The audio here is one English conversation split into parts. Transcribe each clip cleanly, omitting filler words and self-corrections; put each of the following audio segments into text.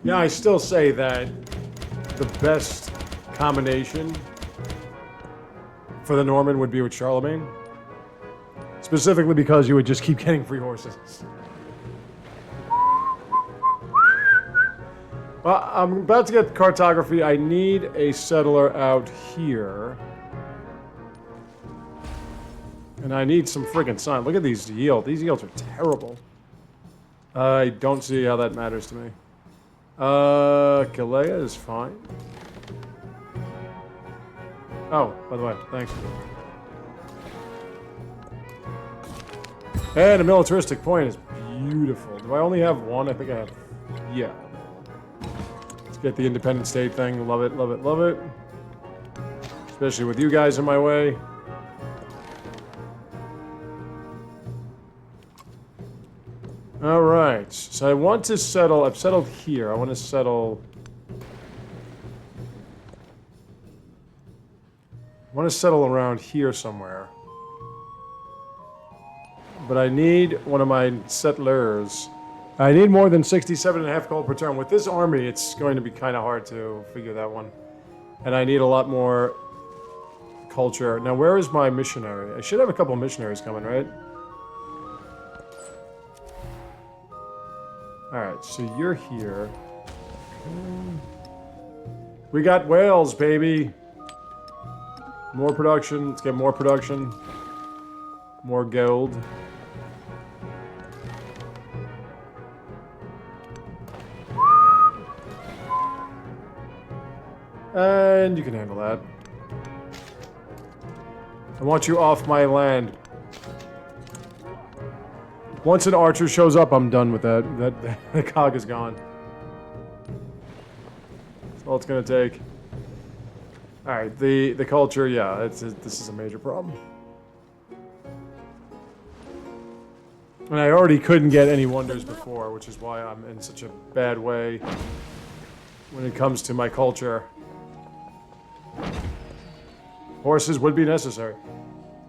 Yeah, I still say that the best combination for the Norman would be with Charlemagne. Specifically because you would just keep getting free horses. Well, I'm about to get cartography. I need a settler out here. And I need some friggin' sun. Look at these yields. These yields are terrible. I don't see how that matters to me. Kalea is fine. Oh, by the way, thanks. And a militaristic point is beautiful. Do I only have one? I think I have... Yeah. Let's get the independent state thing. Love it, love it, love it. Especially with you guys in my way. Alright. So I want to settle... I've settled here. I want to settle... I want to settle around here somewhere. But I need one of my settlers. I need more than 67.5 gold per turn. With this army, it's going to be kind of hard to figure that one. And I need a lot more culture. Now, where is my missionary? I should have a couple missionaries coming, right? Alright, so you're here. We got Wales, baby! More production. Let's get more production. More gold. And you can handle that. I want you off my land. Once an archer shows up, I'm done with that. The cog is gone. That's all it's gonna take. Alright, the culture, yeah, this is a major problem. And I already couldn't get any wonders before, which is why I'm in such a bad way when it comes to my culture. Horses would be necessary.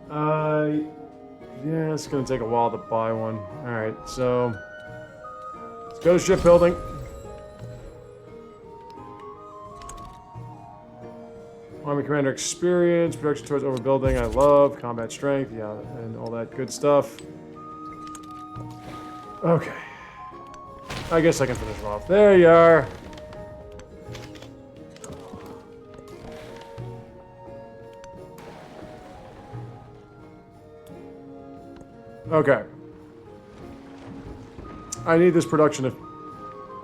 Yeah, it's gonna take a while to buy one. Alright, so... let's go to shipbuilding. Army commander experience, production towards overbuilding, I love. Combat strength, yeah, and all that good stuff. Okay. I guess I can finish them off. There you are. Okay. I need this production to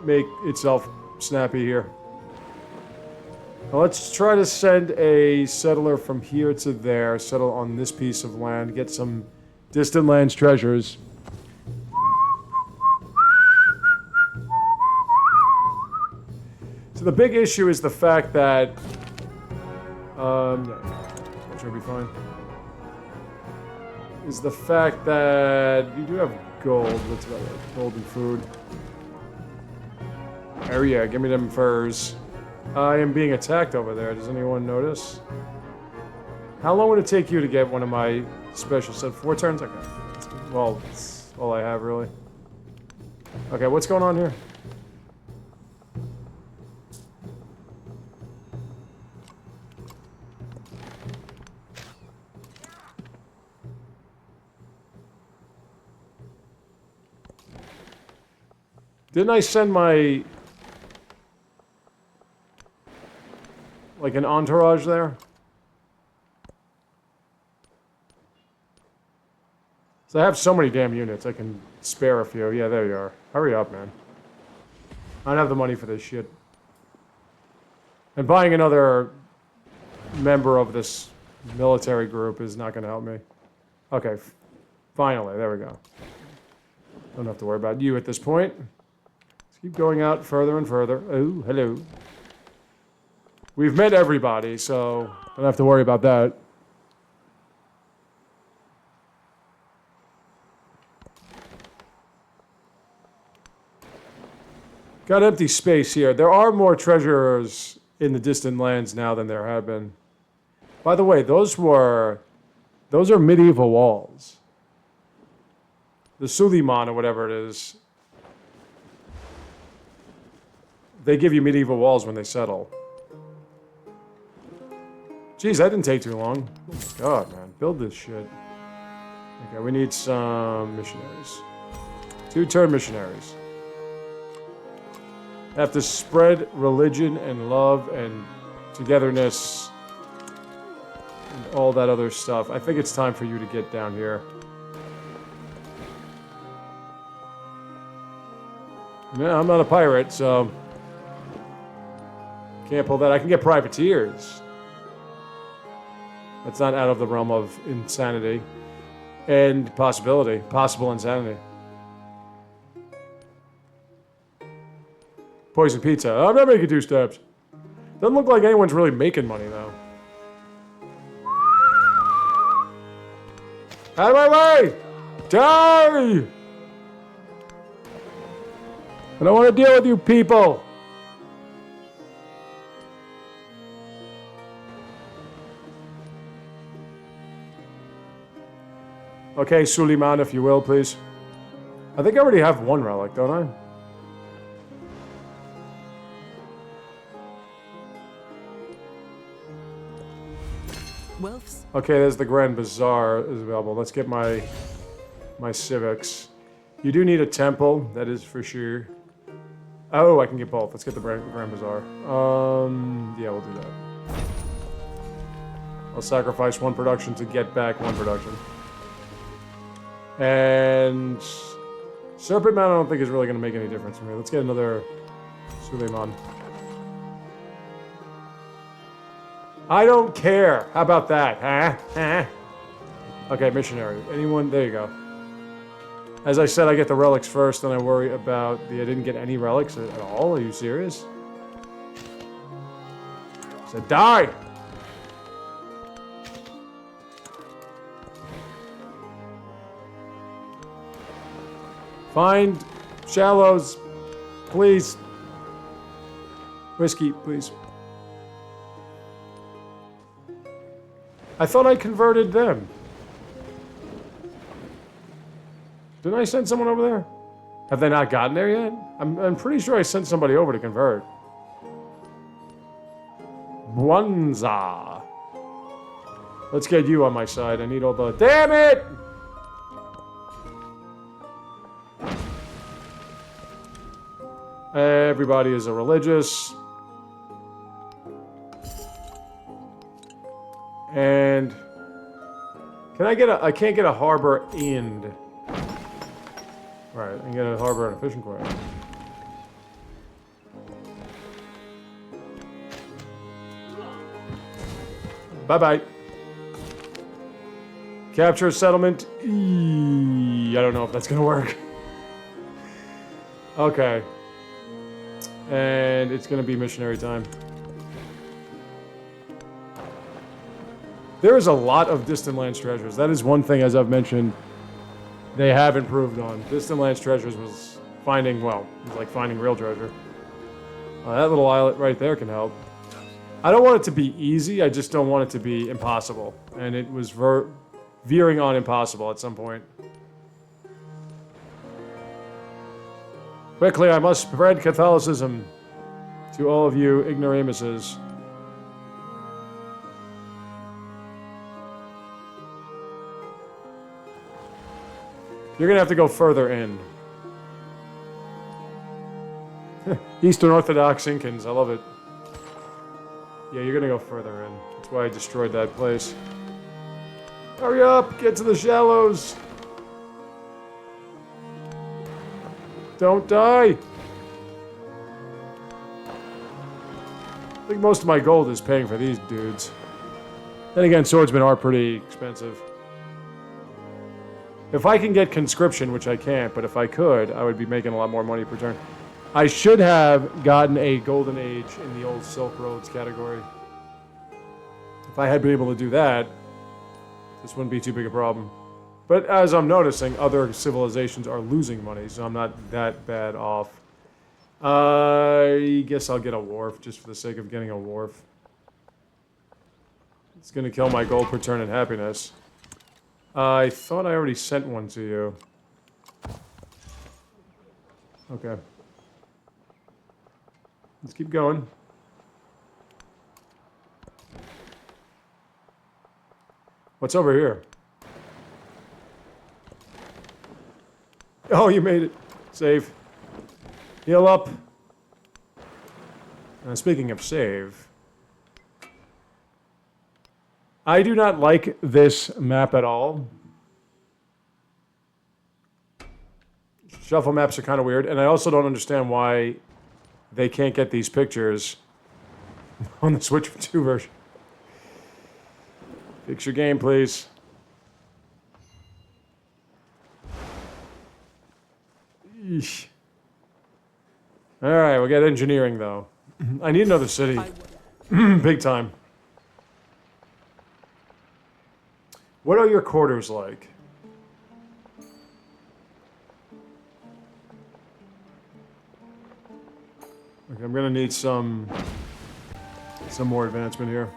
make itself snappy here. Now let's try to send a settler from here to there, settle on this piece of land, get some distant lands treasures. So the big issue is the fact that... which will be fine. Is the fact that you do have gold. What's about that? Gold and food. Oh yeah, give me them furs. I am being attacked over there. Does anyone notice? How long would it take you to get one of my special set? 4 turns? Okay. Well, that's all I have, really. Okay, what's going on here? Didn't I send my... like an entourage there? So I have so many damn units, I can spare a few. Yeah, there you are. Hurry up, man. I don't have the money for this shit. And buying another member of this military group is not going to help me. Okay, finally, there we go. Don't have to worry about you at this point. Keep going out further and further. Oh, hello. We've met everybody, so don't have to worry about that. Got empty space here. There are more treasures in the distant lands now than there have been. By the way, those are medieval walls. The Suleiman or whatever it is. they give you medieval walls when they settle. Jeez, that didn't take too long. Oh my god, man. Build this shit. Okay, we need some missionaries. 2-turn missionaries. Have to spread religion and love and togetherness and all that other stuff. I think it's time for you to get down here. Yeah, I'm not a pirate, so can't pull that. I can get privateers. That's not out of the realm of insanity and possibility. Possible insanity. Poison pizza. I'm not making 2 steps. Doesn't look like anyone's really making money, though. Out of my way! Die! I don't want to deal with you people! Okay, Suleiman, if you will, please. I think I already have 1 relic, don't I? Wolves. Okay, there's the Grand Bazaar is available. Let's get my civics. You do need a temple, that is for sure. Oh, I can get both. Let's get the Grand Bazaar. Yeah, we'll do that. I'll sacrifice 1 production to get back 1 production. And Serpent Man I don't think is really going to make any difference for me. Let's get another Suleiman. I don't care. How about that, huh? Okay, missionary. Anyone? There you go. As I said, I get the relics first, then I worry about I didn't get any relics at all. Are you serious? I said, die! Find shallows, please. Whiskey, please. I thought I converted them. Didn't I send someone over there? Have they not gotten there yet? I'm pretty sure I sent somebody over to convert. Bwanza. Let's get you on my side. I need all the... Damn it! Everybody is a religious. And can I get I can't get a harbor and right, I can get a harbor and a fishing quarry. Bye-bye. Capture a settlement. I don't know if that's gonna work. Okay. And it's gonna be missionary time. There is a lot of Distant Lands treasures. That is one thing, as I've mentioned, they have improved on. Distant Lands treasures was finding, well, it was like finding real treasure. That little islet right there can help. I don't want it to be easy, I just don't want it to be impossible. And it was veering on impossible at some point. Quickly, I must spread Catholicism to all of you ignoramuses. You're gonna have to go further in. Eastern Orthodox Incans, I love it. Yeah, you're gonna go further in. That's why I destroyed that place. Hurry up, get to the shallows. Don't die. I think most of my gold is paying for these dudes. Then again, swordsmen are pretty expensive. If I can get conscription, which I can't, but if I could, I would be making a lot more money per turn. I should have gotten a golden age in the old Silk Roads category. If I had been able to do that, this wouldn't be too big a problem. But as I'm noticing, other civilizations are losing money, so I'm not that bad off. I guess I'll get a wharf, just for the sake of getting a wharf. It's going to kill my gold per turn in happiness. I thought I already sent one to you. Okay. Let's keep going. What's over here? Oh, you made it. Save. Heal up. Speaking of save, I do not like this map at all. Shuffle maps are kind of weird, and I also don't understand why they can't get these pictures on the Switch 2 version. Fix your game, please. Eesh. All right, we got engineering, though. I need another city. Big time. What are your quarters like? Okay, I'm gonna need some more advancement here.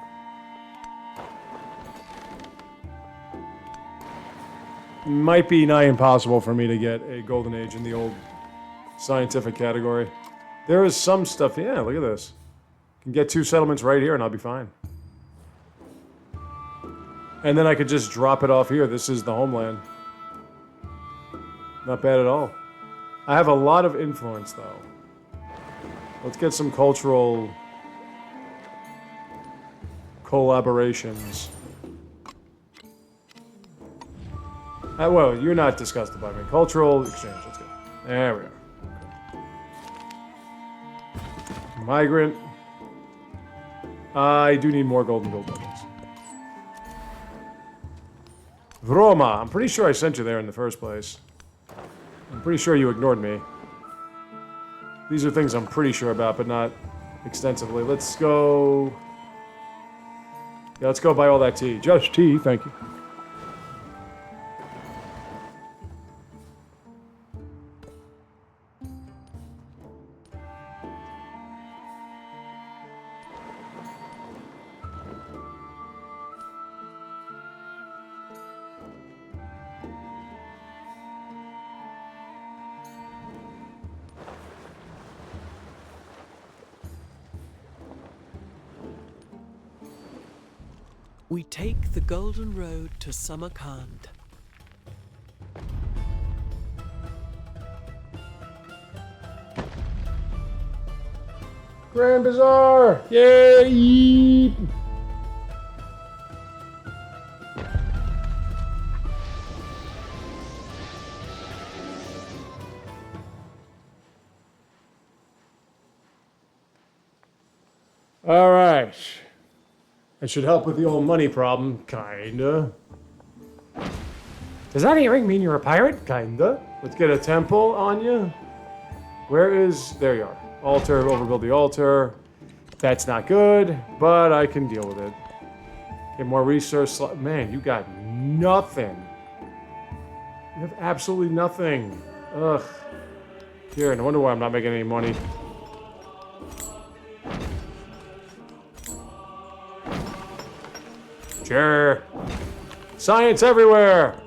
Might be nigh impossible for me to get a golden age in the old scientific category. There is some stuff. Yeah, look at this. Can get 2 settlements right here and I'll be fine. And then I could just drop it off here. This is the homeland. Not bad at all. I have a lot of influence, though. Let's get some cultural collaborations. Well, you're not disgusted by me. Cultural exchange. Let's go. There we are. Okay. Migrant. I do need more golden gold buildings. Roma. I'm pretty sure I sent you there in the first place. I'm pretty sure you ignored me. These are things I'm pretty sure about, but not extensively. Let's go... Yeah, let's go buy all that tea. Just tea, thank you. We take the golden road to Samarkand. Grand Bazaar! Yay! All right. That should help with the old money problem, kinda. Does that earring mean you're a pirate? Kinda. Let's get a temple on you. Where is... There you are. Altar, overbuild the altar. That's not good, but I can deal with it. Get more resource... Man, you got nothing. You have absolutely nothing. Ugh. Here, no wonder why I'm not making any money. Sure. Science everywhere!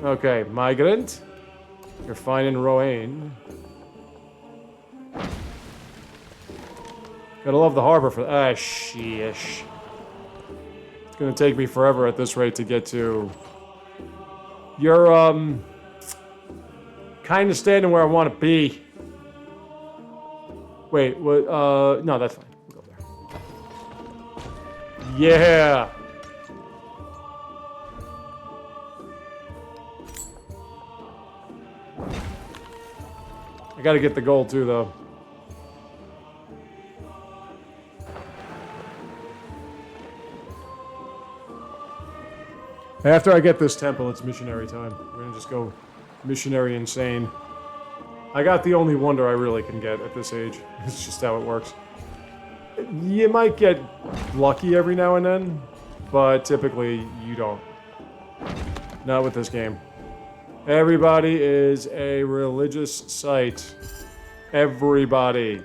Okay, migrant. You're fine in Roaine. Gotta love the harbor for... Ah, sheesh. It's gonna take me forever at this rate to get to... You're, kind of standing where I want to be. Wait, what, no, that's fine. We'll go there. Yeah! I gotta get the gold too, though. After I get this temple, it's missionary time. We're gonna just go missionary insane. I got the only wonder I really can get at this age. It's just how it works. You might get lucky every now and then, but typically you don't. Not with this game. Everybody is a religious site. Everybody.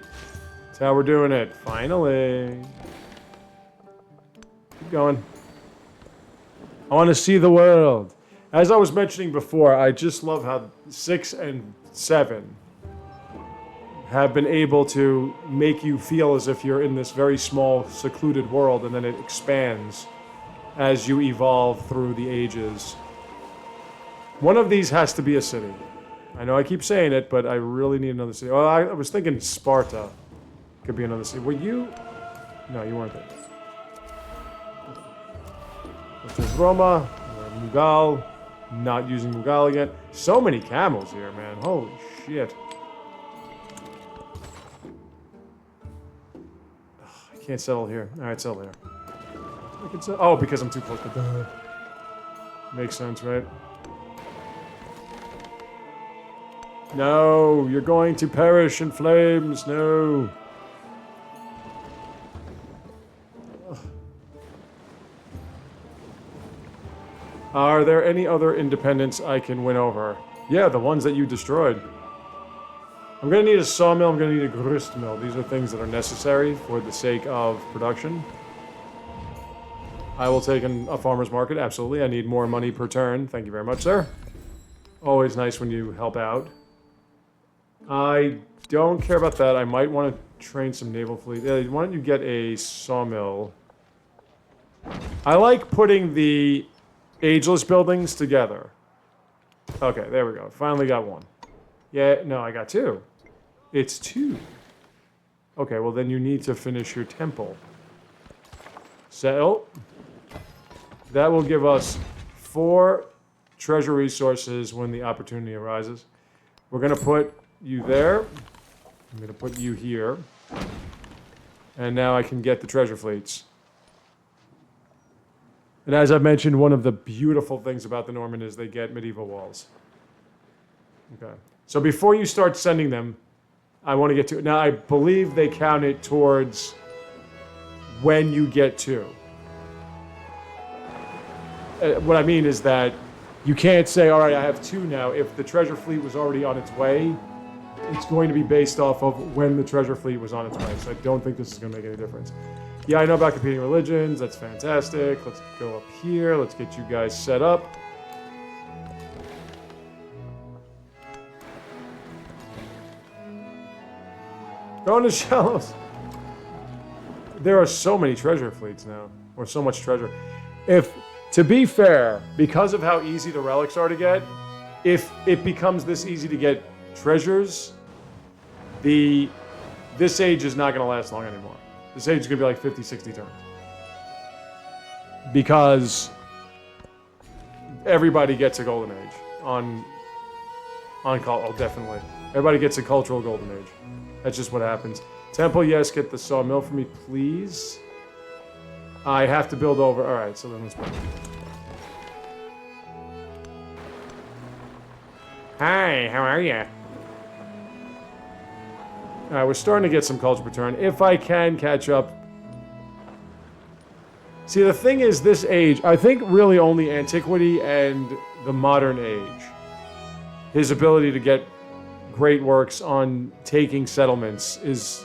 That's how we're doing it. Finally. Keep going. I want to see the world. As I was mentioning before, I just love how 6 and 7 have been able to make you feel as if you're in this very small, secluded world, and then it expands as you evolve through the ages. One of these has to be a city. I know I keep saying it, but I really need another city. Well, I was thinking Sparta could be another city. Were you? No, you weren't there. This is Roma, Mughal. Not using Mughal again. So many camels here, man. Holy shit. I can't settle here. Alright, settle there. I can settle. Oh, because I'm too close to the... Makes sense, right? No, you're going to perish in flames. No. Are there any other independents I can win over? Yeah, the ones that you destroyed. I'm going to need a sawmill. I'm going to need a grist mill. These are things that are necessary for the sake of production. I will take a farmer's market. Absolutely. I need more money per turn. Thank you very much, sir. Always nice when you help out. I don't care about that. I might want to train some naval fleet. Why don't you get a sawmill? I like putting the ageless buildings together. Okay, there we go. Finally got one. Yeah, no, I got two. It's two. Okay, well then you need to finish your temple. Settle. That will give us 4 treasure resources when the opportunity arises. We're going to put you there. I'm going to put you here. And now I can get the treasure fleets. And as I mentioned, one of the beautiful things about the Norman is they get medieval walls. Okay. So before you start sending them, I want to get to it. Now, I believe they count it towards when you get 2. What I mean is that you can't say, all right, I have 2 now. If the treasure fleet was already on its way, it's going to be based off of when the treasure fleet was on its way. So I don't think this is going to make any difference. Yeah, I know about competing religions. That's fantastic. Let's go up here. Let's get you guys set up. Going to shallows. There are so many treasure fleets now, or so much treasure. To be fair, because of how easy the relics are to get, if it becomes this easy to get treasures, this age is not going to last long anymore. This age is going to be like 50, 60 turns. Because everybody gets a golden age on call. Oh, definitely. Everybody gets a cultural golden age. That's just what happens. Temple, yes, get the sawmill for me, please. I have to build over. All right, so then let's build. Hi, how are you? All right, we're starting to get some culture per turn. If I can catch up. See, the thing is, this age, I think really only antiquity and the modern age. His ability to get great works on taking settlements is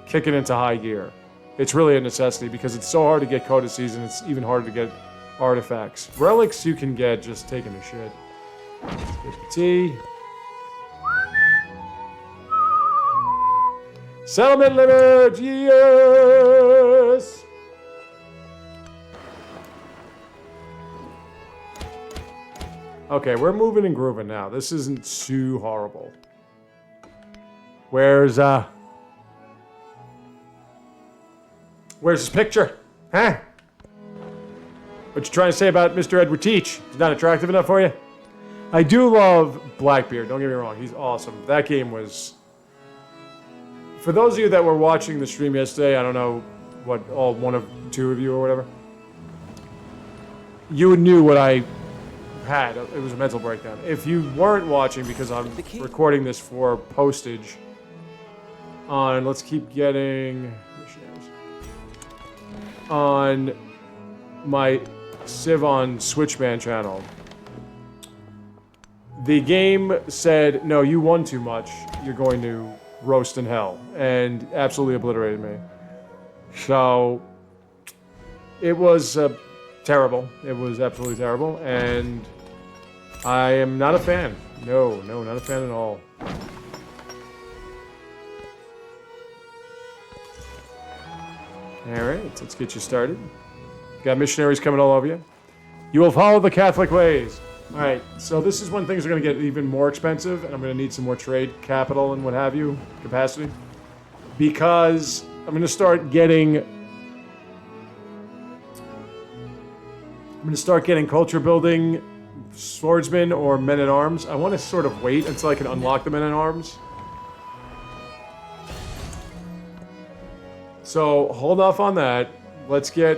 kicking into high gear. It's really a necessity because it's so hard to get codices and it's even harder to get artifacts. Relics you can get just taking a shit. Let's get the tea. Settlement limit, yes! Okay, we're moving and grooving now. This isn't too horrible. Where's his picture? Huh? What you trying to say about Mr. Edward Teach? He's not attractive enough for you? I do love Blackbeard, don't get me wrong. He's awesome. That game was... For those of you that were watching the stream yesterday, I don't know what, all 1 of 2 of you or whatever, you knew what I had. It was a mental breakdown. If you weren't watching, because I'm recording this for postage on, let's keep getting on my Civ on Switchman channel. The game said, no, you won too much. You're going to roast in hell, and absolutely obliterated me. So it was terrible. It was absolutely terrible, and I am not a fan. No, not a fan at all. Alright, let's get you started. Got missionaries coming all over you. You will follow the Catholic ways. Alright, so this is when things are going to get even more expensive, and I'm going to need some more trade capital and what have you, capacity. Because I'm going to start getting... culture building swordsmen or men-at-arms. I want to sort of wait until I can unlock the men-at-arms. So, hold off on that. Let's get...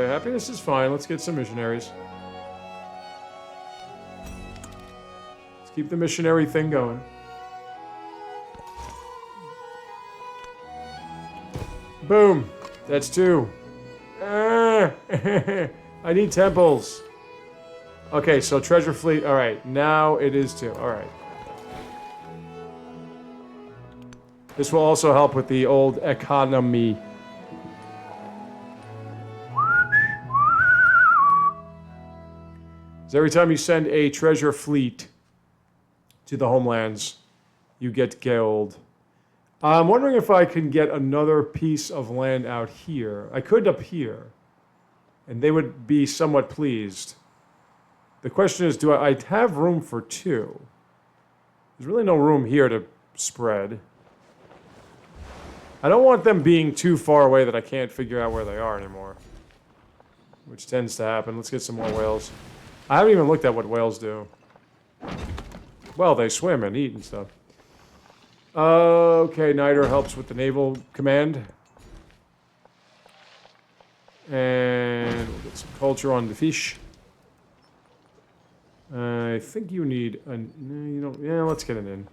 happiness is fine. Let's get some missionaries. Let's keep the missionary thing going. Boom. That's 2. I need temples. Okay, so treasure fleet. Alright, now it is 2. Alright. This will also help with the old economy. So every time you send a treasure fleet to the homelands, you get gold. I'm wondering if I can get another piece of land out here. I could up here, and they would be somewhat pleased. The question is, do I have room for 2? There's really no room here to spread. I don't want them being too far away that I can't figure out where they are anymore, which tends to happen. Let's get some more whales. I haven't even looked at what whales do. Well, they swim and eat and stuff. Okay, Niter helps with the naval command. And we'll get some culture on the fish. I think you need a... No, you don't... Yeah, let's get an in.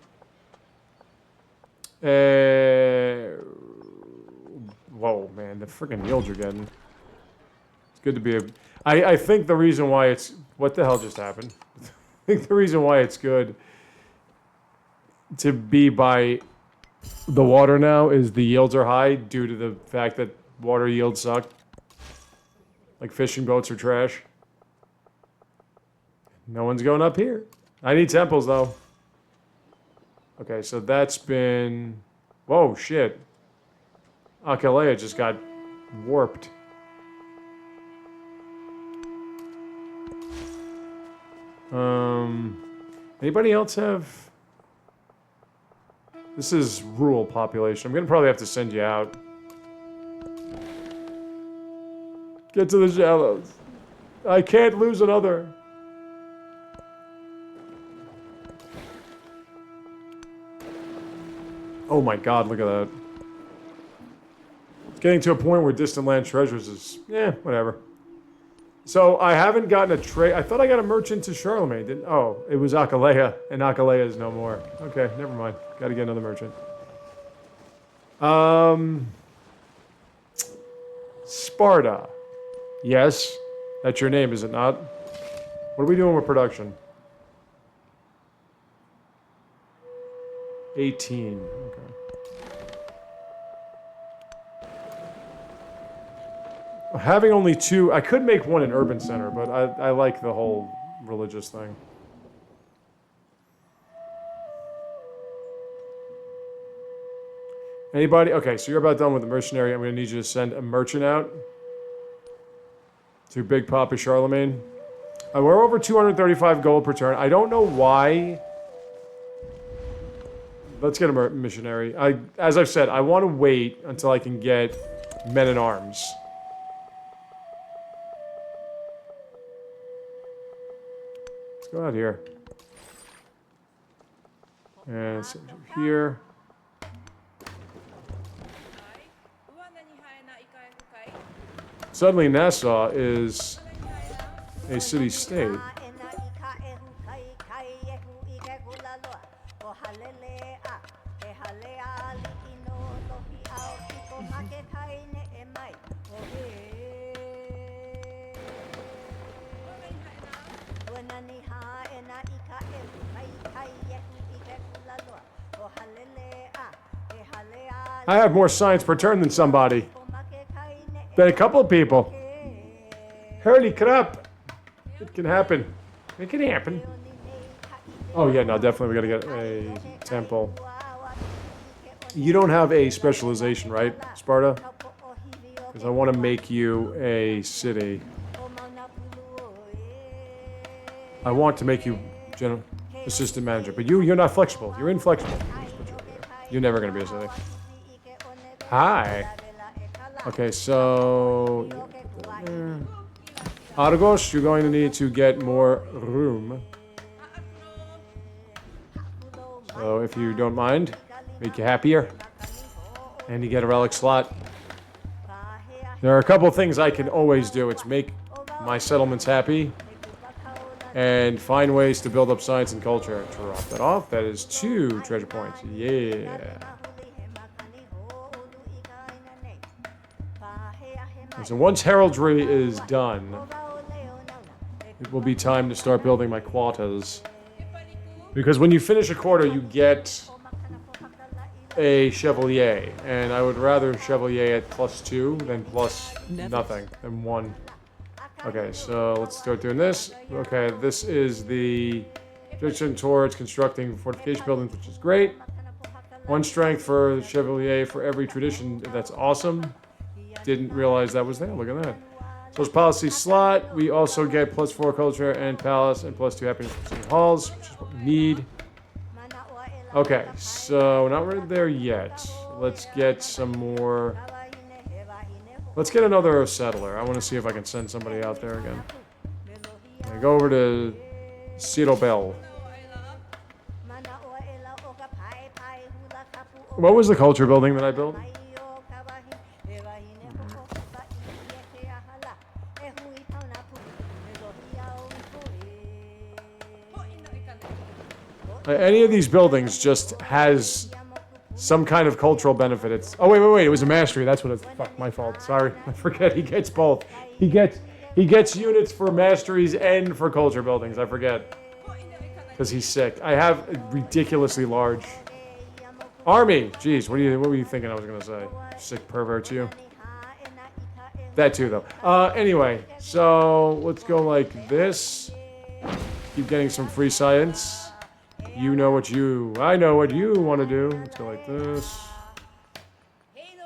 Whoa, man, the freaking yields you're getting. It's good to be a... I think the reason why it's... What the hell just happened? I think the reason why it's good to be by the water now is the yields are high due to the fact that water yields suck. Like fishing boats are trash. No one's going up here. I need temples though. Okay, so that's been... Whoa, shit. Akalea just got warped. Anybody else have... This is rural population. I'm gonna probably have to send you out. Get to the shallows. I can't lose another. Oh my god, look at that. It's getting to a point where distant land treasures is... whatever. So, I haven't gotten a trade... I thought I got a merchant to Charlemagne, didn't... Oh, it was Akalea, and Akalea is no more. Okay, never mind. Gotta get another merchant. Sparta. Yes, that's your name, is it not? What are we doing with production? 18, okay. Having only 2, I could make one an urban center, but I like the whole religious thing. Anybody? Okay, so you're about done with the mercenary. I'm going to need you to send a merchant out to Big Papa Charlemagne. We're over 235 gold per turn. I don't know why. Let's get a missionary. As I've said, I want to wait until I can get men-at-arms. Let's go out here. And send you here. Suddenly Nassau is a city-state. I have more science per turn than somebody. Than a couple of people. Holy crap. It can happen. It can happen. Oh yeah, no, definitely we gotta get a temple. You don't have a specialization, right, Sparta? Because I want to make you a city. I want to make you general assistant manager, but you're not flexible. You're inflexible. You're never going to be a city. Hi. Okay, so Argos, you're going to need to get more room. So if you don't mind, make you happier. And you get a relic slot. There are a couple things I can always do. It's make my settlements happy. And find ways to build up science and culture. Drop that off. That is 2 treasure points. Yeah. And so once heraldry is done, it will be time to start building my quarters. Because when you finish a quarter, you get a chevalier. And I would rather chevalier at +2 than plus nothing, than 1. Okay, so let's start doing this. Okay, this is the direction towards constructing fortification buildings, which is great. 1 strength for the Chevalier for every tradition. That's awesome. Didn't realize that was there. Look at that. So it's policy slot. We also get +4 culture and palace and +2 happiness for city halls, which is what we need. Okay, so not right there yet. Let's get some more. Let's get another settler. I want to see if I can send somebody out there again. I go over to Citobel. What was the culture building that I built? Any of these buildings just has some kind of cultural benefit. It's wait. It was a mastery. That's what it's. Fuck, my fault. Sorry, I forget. He gets both. He gets units for masteries and for culture buildings. I forget because he's sick. I have a ridiculously large army. Jeez, what were you thinking I was gonna say? Sick pervert, you. That too, though. Anyway, so let's go like this. Keep getting some free science. I know what you want to do. Let's go like this.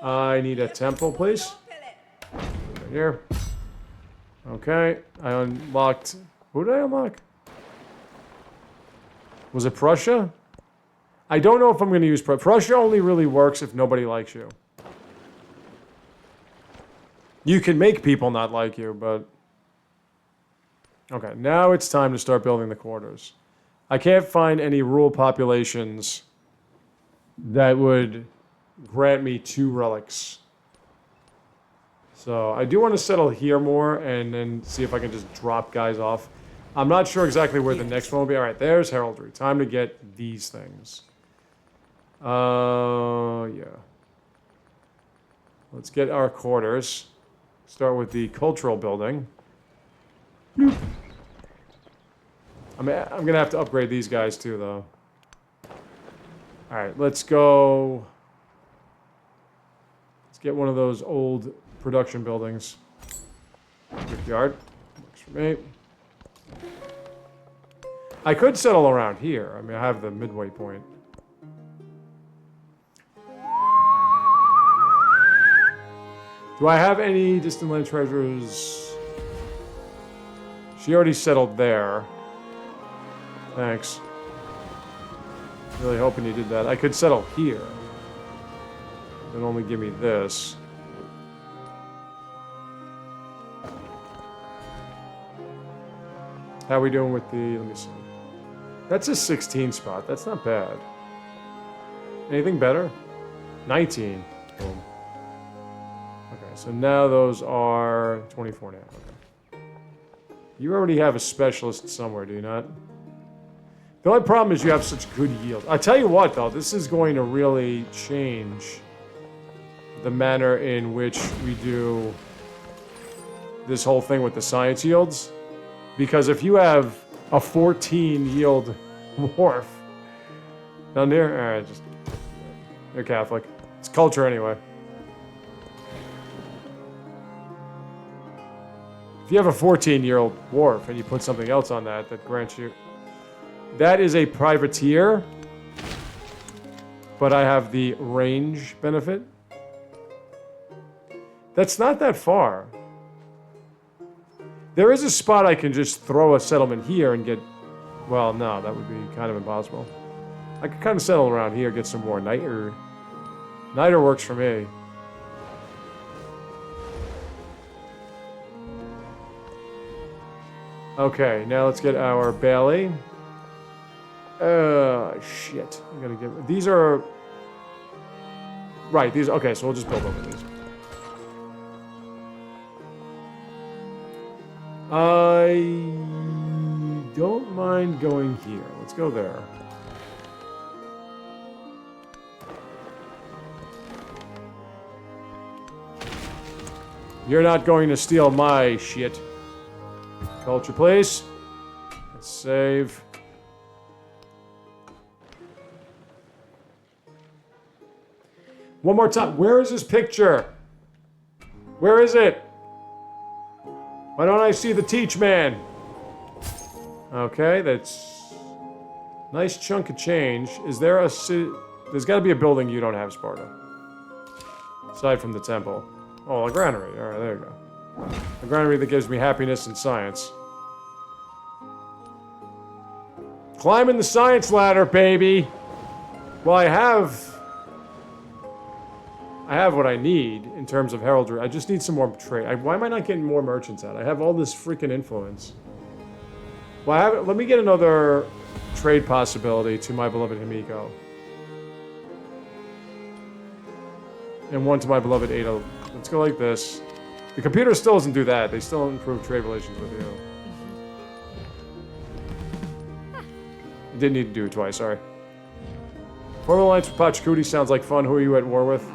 I need a temple, please. Right here. Okay. I unlocked. Who did I unlock? Was it Prussia? I don't know if I'm going to use Prussia. Prussia only really works if nobody likes you. You can make people not like you, but... Okay, now it's time to start building the quarters. I can't find any rural populations that would grant me 2 relics. So I do want to settle here more and then see if I can just drop guys off. I'm not sure exactly where the next one will be. All right, there's heraldry. Time to get these things. Yeah. Let's get our quarters. Start with the cultural building. Bloop. I'm going to have to upgrade these guys too, though. Alright, let's go. Let's get one of those old production buildings. Brickyard. Works for me. I could settle around here. I mean, I have the midway point. Do I have any distant land treasures? She already settled there. Thanks. Really hoping you did that. I could settle here. Then only give me this. How are we doing with the... Let me see. That's a 16 spot. That's not bad. Anything better? 19. Boom. Okay, so now those are 24 now. Okay. You already have a specialist somewhere, do you not? The only problem is you have such good yield. I tell you what, though, this is going to really change the manner in which we do this whole thing with the science yields. Because if you have a 14 yield wharf down there, alright, just they're Catholic. It's culture anyway. If you have a 14-year-old wharf and you put something else on that grants you... That is a privateer, but I have the range benefit. That's not that far. There is a spot I can just throw a settlement here and get... Well, no, that would be kind of impossible. I could kind of settle around here, get some more niter. Niter works for me. Okay, now let's get our Bailey. Shit. I'm gonna get... These are... Right, these... Okay, so we'll just build over these. I don't mind going here. Let's go there. You're not going to steal my shit. Culture, please. Let's save. One more time. Where is this picture? Where is it? Why don't I see the teach man? Okay, that's nice chunk of change. Is there a there's got to be a building you don't have, Sparta. Aside from the temple. Oh, a granary. All right, there you go. A granary that gives me happiness and science. Climbing the science ladder, baby. Well, I have what I need in terms of heraldry. I just need some more trade. Why am I not getting more merchants out? I have all this freaking influence. Well, let me get another trade possibility to my beloved Himiko. And one to my beloved Ada. Let's go like this. The computer still doesn't do that. They still improve trade relations with you. I didn't need to do it twice, sorry. Form an alliance with Pachacuti sounds like fun. Who are you at war with?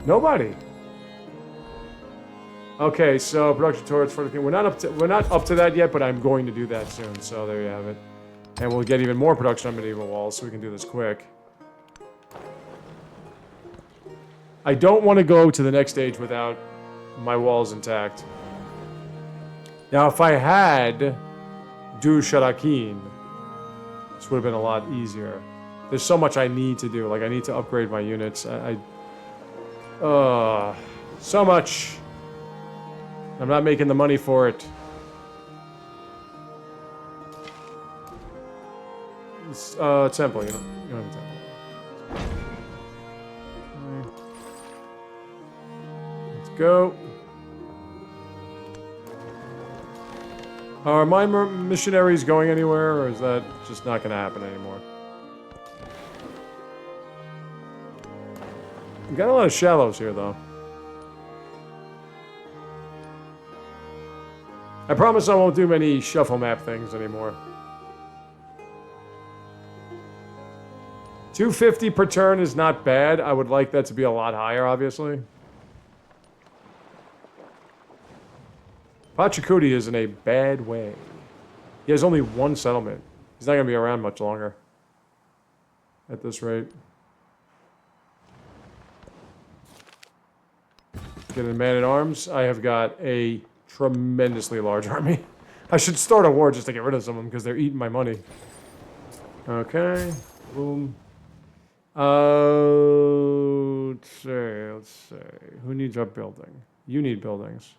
Nobody. Okay, so production towards we're not up to that yet, but I'm going to do that soon. So there you have it. And we'll get even more production on medieval walls, so we can do this quick. I don't want to go to the next stage without my walls intact. Now, if I had Du Sharakin, this would have been a lot easier. There's so much I need to do. Like, I need to upgrade my units. So much. I'm not making the money for it. It's, temple, you don't have a temple. Let's go. Are my missionaries going anywhere, or is that just not going to happen anymore? We've got a lot of shallows here, though. I promise I won't do many shuffle map things anymore. 250 per turn is not bad. I would like that to be a lot higher, obviously. Pachacuti is in a bad way. He has only one settlement. He's not going to be around much longer. At this rate. Get a man-at-arms. I have got a tremendously large army. I should start a war just to get rid of some of them because they're eating my money. Okay. Boom. Let's see. Who needs a building? You need buildings.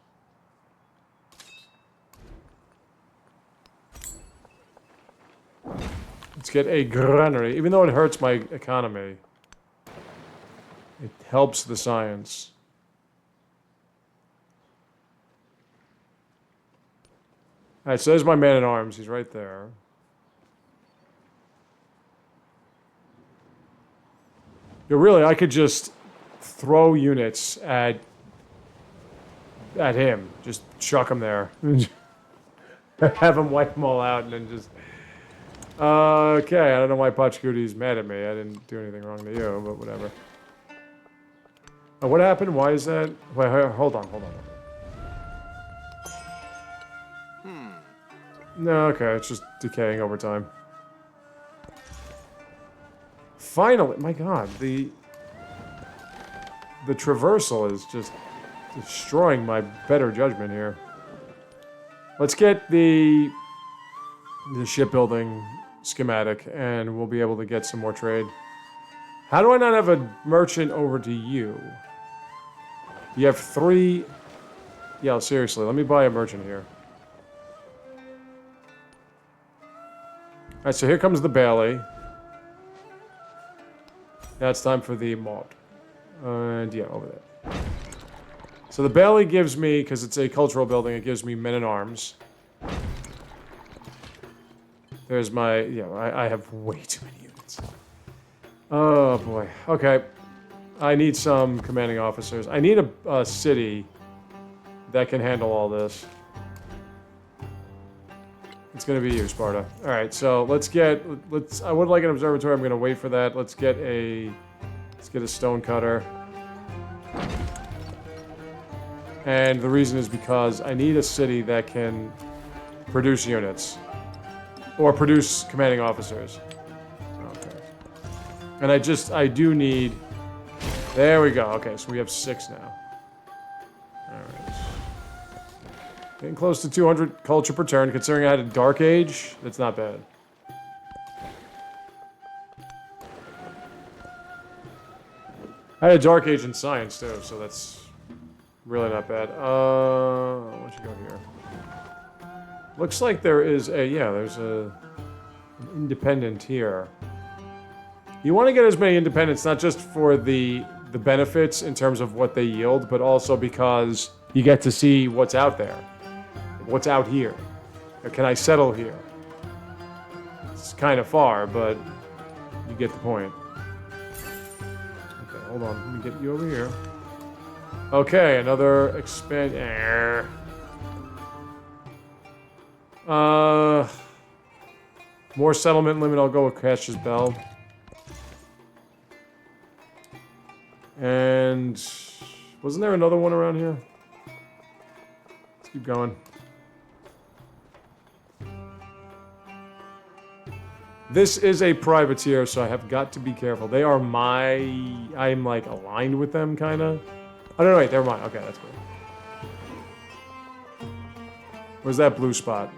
Let's get a granary. Even though it hurts my economy, it helps the science. Alright, so there's my man-at-arms. He's right there. Yeah, really, I could just throw units at him. Just chuck him there. Have him wipe them all out and then just... Okay, I don't know why Pachacuti's mad at me. I didn't do anything wrong to you, but whatever. What happened? Why is that? Wait, hold on. No, okay, it's just decaying over time. Finally, my god, the traversal is just destroying my better judgment here. Let's get the shipbuilding schematic, and we'll be able to get some more trade. How do I not have a merchant over to you? You have 3... Yeah, seriously, let me buy a merchant here. Alright, so here comes the Bailey. Now it's time for the mob. And yeah, over there. So the Bailey gives me, because it's a cultural building, it gives me men at arms. There's my... Yeah, I have way too many units. Oh, boy. Okay. I need some commanding officers. I need a city that can handle all this. It's gonna be you, Sparta. Alright, so let's get... I would like an observatory. I'm gonna wait for that. Let's get a stone cutter. And the reason is because I need a city that can produce units. Or produce commanding officers. Okay. And I do need... There we go. Okay, so we have 6 now. Alright. Getting close to 200 culture per turn. Considering I had a Dark Age, that's not bad. I had a Dark Age in science, too, so that's really not bad. Why don't you go here? Looks like there is a... Yeah, there's an independent here. You want to get as many independents, not just for the benefits in terms of what they yield, but also because you get to see what's out there. What's out here. Or can I settle here? It's kind of far, but you get the point. Okay, hold on. Let me get you over here. Okay, another expand... More settlement limit, I'll go with Cash's Bell. And... Wasn't there another one around here? Let's keep going. This is a privateer, so I have got to be careful. They are my... I'm, like, aligned with them, kind of. Oh, no, wait, they're mine. Okay, that's good. Where's that blue spot?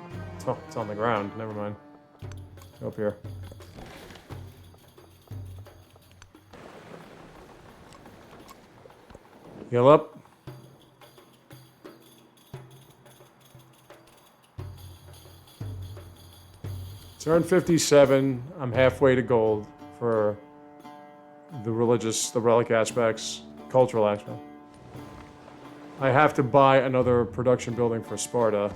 Oh, it's on the ground. Never mind. Go up here. Heal up. Turn 57. I'm halfway to gold for the relic aspects, cultural aspect. I have to buy another production building for Sparta.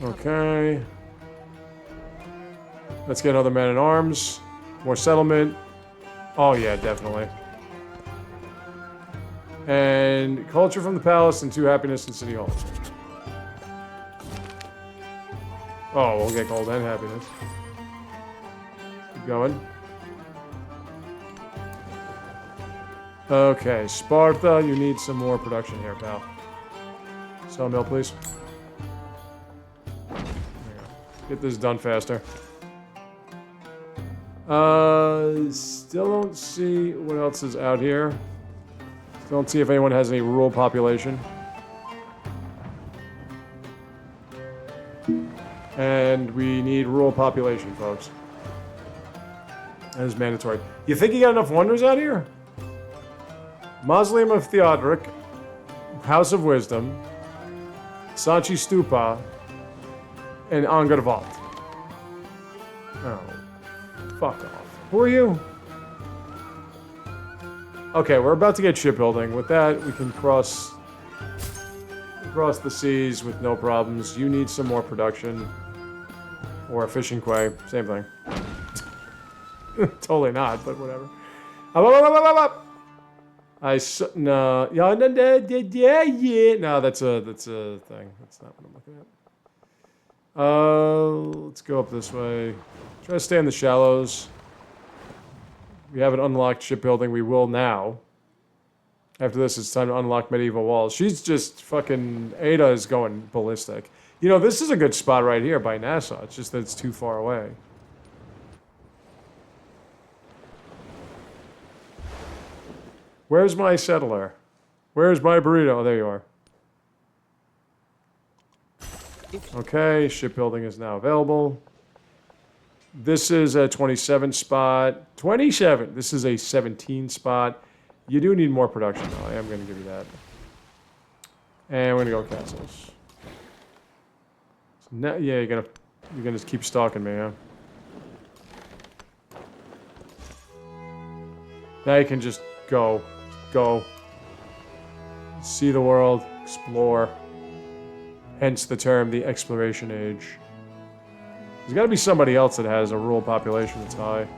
Okay. Let's get another man at arms. More settlement. Oh yeah, definitely. And culture from the palace and 2 happiness in City Hall. Oh, we'll get gold and happiness. Keep going. Okay, Sparta, you need some more production here, pal. Sawmill, please. There you go. Get this done faster. Still don't see what else is out here. Still don't see if anyone has any rural population. And we need rural population, folks. That is mandatory. You think you got enough wonders out here? Mausoleum of Theodoric, House of Wisdom, Sanchi Stupa, and Angkor Vault. Oh, fuck off. Who are you? Okay, we're about to get shipbuilding. With that, we can cross the seas with no problems. You need some more production. Or a fishing quay. Same thing. Totally not, but whatever. No. Yeah. No, that's a thing. That's not what I'm looking at. Let's go up this way. Try to stay in the shallows. We haven't unlocked shipbuilding. We will now. After this, it's time to unlock medieval walls. She's just fucking... Ada is going ballistic. You know, this is a good spot right here by Nassau. It's just that it's too far away. Where's my settler? Where's my burrito? Oh, there you are. Okay, shipbuilding is now available. This is a 27 spot. 27! This is a 17 spot. You do need more production, though. I am going to give you that. And we're going to go castles. So now, yeah, you're gonna just keep stalking me, huh? Now you can just go. Go. See the world. Explore. Hence the term, the exploration age. There's got to be somebody else that has a rural population that's high.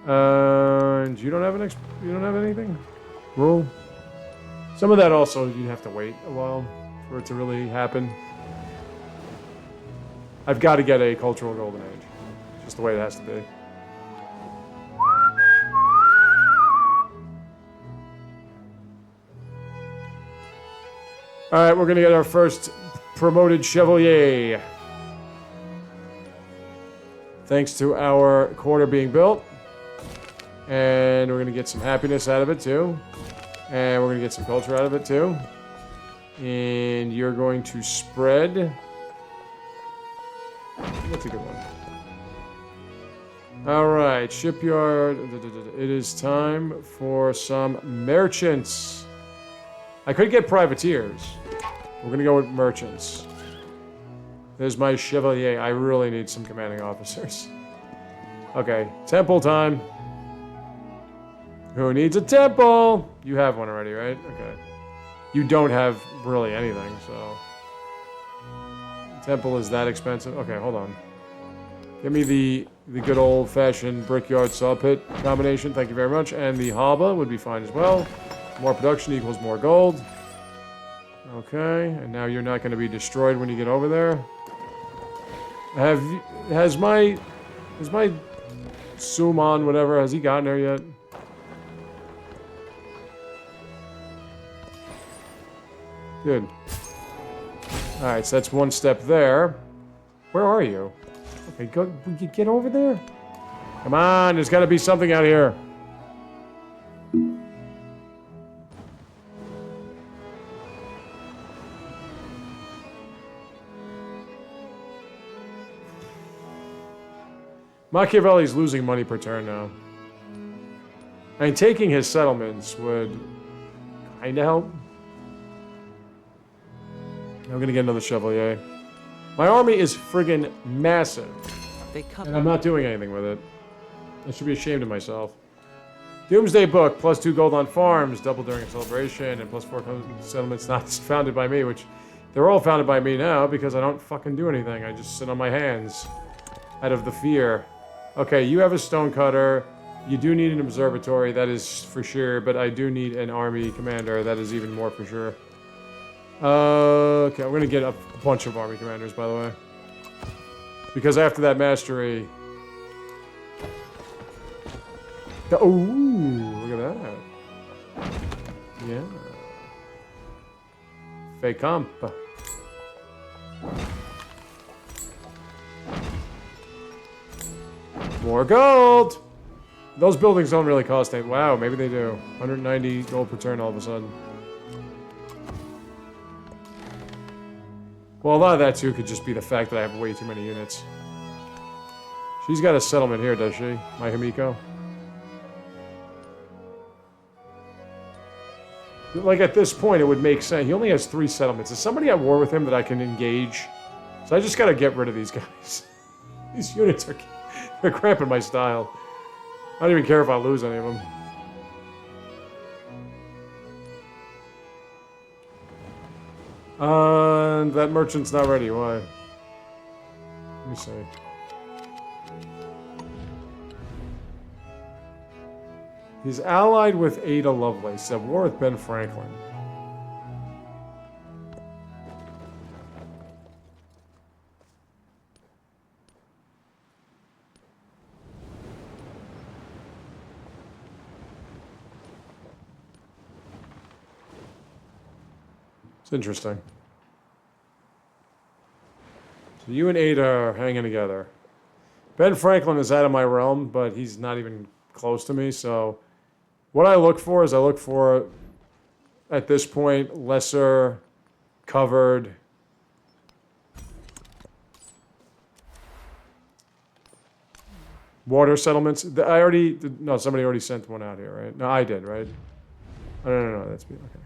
And you don't have you don't have anything? Rural? Some of that also you have to wait a while for it to really happen. I've got to get a cultural golden age. It's just the way it has to be. Alright, we're going to get our first promoted chevalier. Thanks to our quarter being built. And we're going to get some happiness out of it too. And we're going to get some culture out of it too. And you're going to spread. That's a good one. Alright, shipyard. It is time for some merchants. I could get privateers. We're going to go with merchants. There's my chevalier. I really need some commanding officers. Okay, temple time. Who needs a temple? You have one already, right? Okay. You don't have really anything, so... Temple is that expensive? Okay, hold on. Give me the good old-fashioned brickyard saw pit combination. Thank you very much. And the haba would be fine as well. More production equals more gold. Okay, and now you're not going to be destroyed when you get over there. Has my Suman, whatever, has he gotten there yet? Good. Alright, so that's one step there. Where are you? Okay, go, get over there. Come on, there's got to be something out here. Machiavelli's losing money per turn now. I mean, taking his settlements would kind of help. I'm gonna get another chevalier. My army is friggin' massive. And I'm not doing anything with it. I should be ashamed of myself. Doomsday Book, +2 gold on farms, double during a celebration, and +4 settlements not founded by me, which they're all founded by me now because I don't fucking do anything. I just sit on my hands out of the fear. Okay, you have a stonecutter. You do need an observatory, that is for sure, but I do need an army commander, that is even more for sure. Okay, I'm gonna get a bunch of army commanders, by the way. Because after that mastery... Oh, look at that. Yeah. Fake comp. More gold! Those buildings don't really cost anything. Wow, maybe they do. 190 gold per turn all of a sudden. Well, a lot of that too could just be the fact that I have way too many units. She's got a settlement here, does she? My Himiko? Like at this point, it would make sense. He only has 3 settlements. Is somebody at war with him that I can engage? So I just gotta get rid of these guys. These units are... They're cramping my style. I don't even care if I lose any of them. That merchant's not ready. Why? Let me see. He's allied with Ada Lovelace, at war with Ben Franklin. It's interesting. So you and Ada are hanging together. Ben Franklin is out of my realm, but he's not even close to me, so... What I look for is at this point, lesser covered Water settlements. I already... No, somebody already sent one out here, right? No, I did, right? Oh, no. That's me. Okay.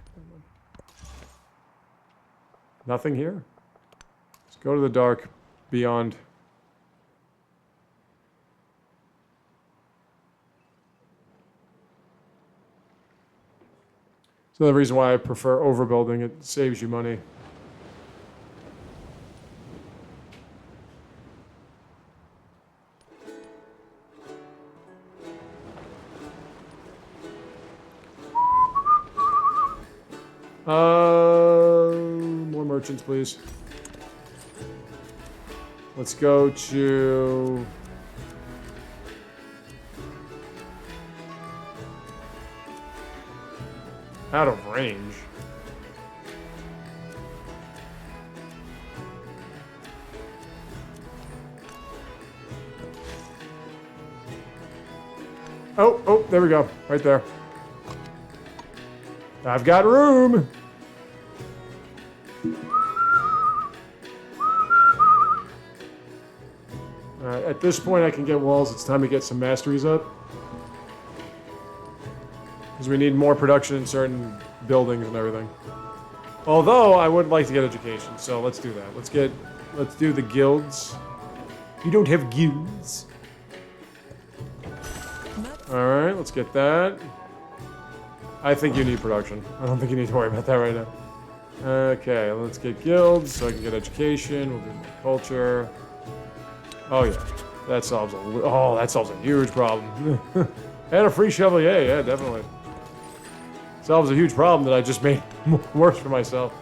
Nothing here? Let's go to the dark beyond. It's another reason why I prefer overbuilding. It saves you money. More merchants, please. Let's go to... Out of range. Oh, there we go. Right there. I've got room. At this point, I can get walls. It's time to get some masteries up. Because we need more production in certain buildings and everything. Although, I would like to get education, so let's do that. Let's do the guilds. You don't have guilds. Alright, let's get that. I think you need production. I don't think you need to worry about that right now. Okay, let's get guilds so I can get education. We'll do culture. Oh yeah, that solves a huge problem. And a free chevalier, yeah, definitely. Solves a huge problem that I just made worse for myself.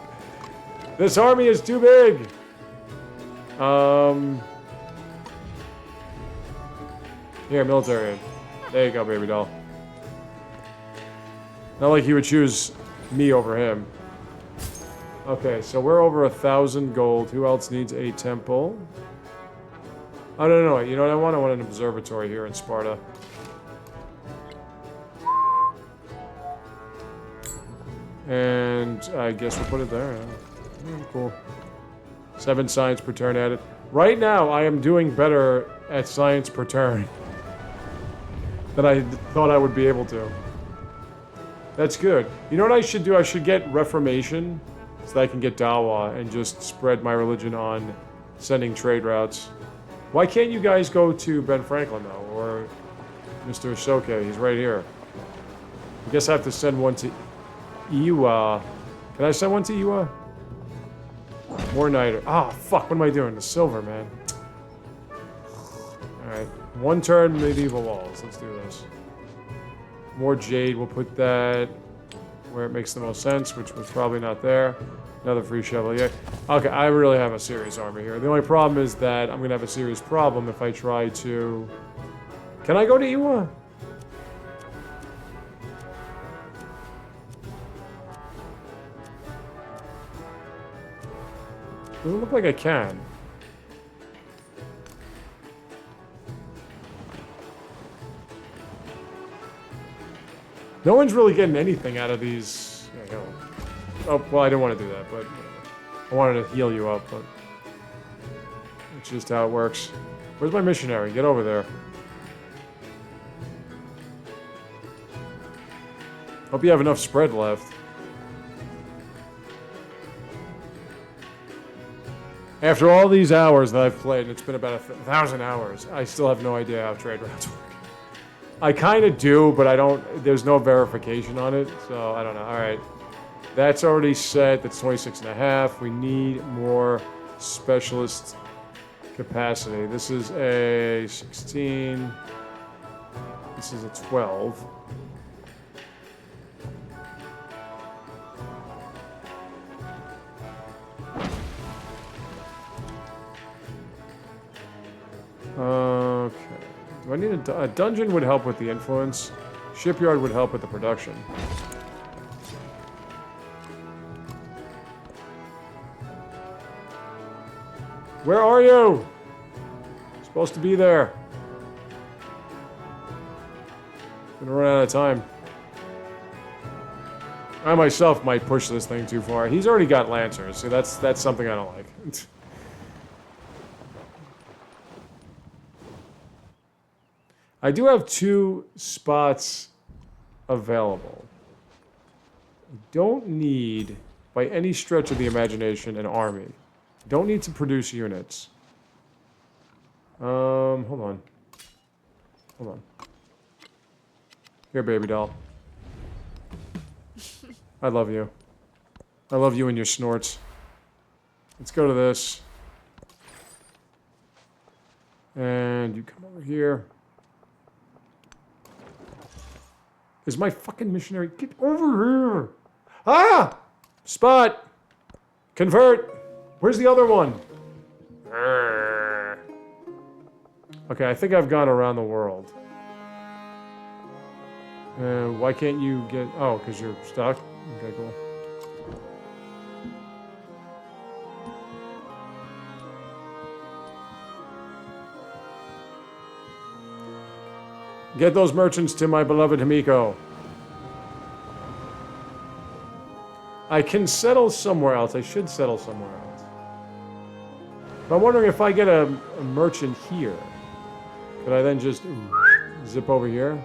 This army is too big. Here, military aid. There you go, baby doll. Not like he would choose me over him. Okay, so we're over 1,000 gold. Who else needs a temple? Oh, no. You know what I want? I want an observatory here in Sparta. And I guess we'll put it there. Cool. 7 science per turn added. Right now, I am doing better at science per turn than I thought I would be able to. That's good. You know what I should do? I should get Reformation so that I can get Dawa and just spread my religion on sending trade routes. Why can't you guys go to Ben Franklin, though? Or Mr. Soke? He's right here. I guess I have to send one to Iwa. Can I send one to Iwa? More Niter. Ah, fuck. What am I doing? The silver, man. Alright. 1 turn medieval walls. Let's do this. More jade. We'll put that where it makes the most sense, which was probably not there. Another free chevalier. Okay, I really have a serious army here. The only problem is that I'm going to have a serious problem if I try to... Can I go to Iwa? Doesn't look like I can. No one's really getting anything out of these. Yeah, oh, well, I didn't want to do that, but I wanted to heal you up, but it's just how it works. Where's my missionary? Get over there. Hope you have enough spread left. After all these hours that I've played, and it's been about 1,000 hours, I still have no idea how trade routes work. I kind of do, but I don't, there's no verification on it, so I don't know. All right. That's already set. That's 26.5. We need more specialist capacity. This is a 16. This is a 12. Okay. Do I need a dungeon would help with the influence. Shipyard would help with the production. Where are you? Supposed to be there. Gonna run out of time. I myself might push this thing too far. He's already got lancers, so that's something I don't like. I do have 2 spots available. I don't need, by any stretch of the imagination, an army. Don't need to produce units. Hold on. Hold on. Here, baby doll. I love you. I love you and your snorts. Let's go to this. And you come over here. Is my fucking missionary... Get over here! Ah! Spot! Convert! Where's the other one? Okay, I think I've gone around the world. Why can't you get... Oh, because you're stuck? Okay, cool. Get those merchants to my beloved Himiko. I can settle somewhere else. I should settle somewhere else. But I'm wondering if I get a merchant here. Could I then just zip over here?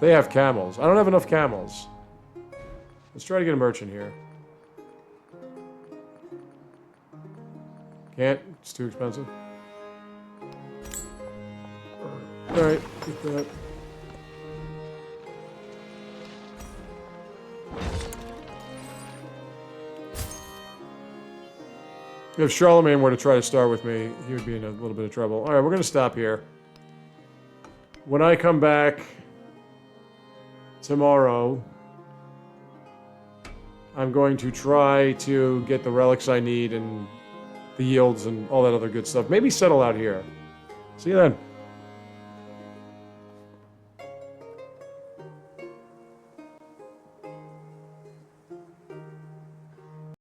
They have camels. I don't have enough camels. Let's try to get a merchant here. Can't. It's too expensive. Alright, get that. If Charlemagne were to try to start with me, he would be in a little bit of trouble. Alright, we're going to stop here. When I come back tomorrow, I'm going to try to get the relics I need and the yields and all that other good stuff. Maybe settle out here. See you then.